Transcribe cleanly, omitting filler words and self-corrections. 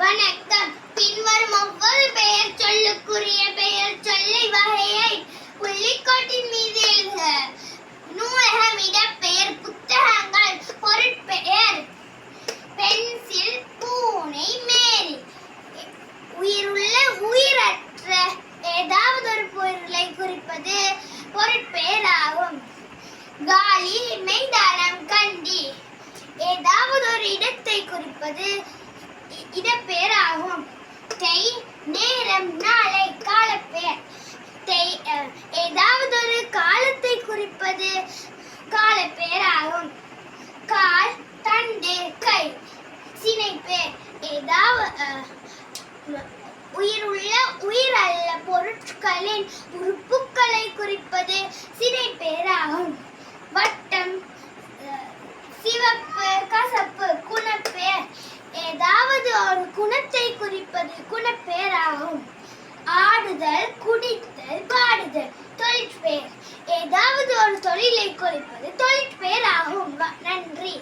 வணக்கம். பின்வரும் ஒவ்வொரு பெயர் சொல்லுக்குரிய பெயர் சொல்லை வகையை புள்ளிக்கோட்டின் மீது எழுதுக. நூலகம், இடப்பெயர், புத்தகங்கள். பொருட்பெயர் பென்சில், பூனை, மேரி. உயிருள்ள, உயிரற்ற ஏதாவது ஒரு பொருளை குறிப்பது பொருட்பெயர் ஆகும். காலி, மைதானம், கண்டி. ஏதாவது ஒரு இடத்தை குறிப்பது இடப்பெயர் ஆகும். நேரம், நாளை, காலப்பெயர். ஏதாவது ஒரு காலத்தை குறிப்பது காலப்பெயர் ஆகும். கால், தண்டு, கை. சினைப்பெயர் ஏதாவது உயிருள்ள, உயிரல்ல பொருட்களின் உறுப்புகளை குறிப்பது சினைப்பெயர் ஆகும். வட்டம், சிவப்பு, கசப்பு. குணப்பெயர் ஏதாவது ஒரு குணத்தை குறிப்பது குணப்பெயர் ஆகும். ஆடுதல், குடித்தல், பாடுதல். தொழிற்பெயர் ஏதாவது ஒரு தொழிலை குறிப்பது தொழிற்பெயர் ஆகும். நன்றி.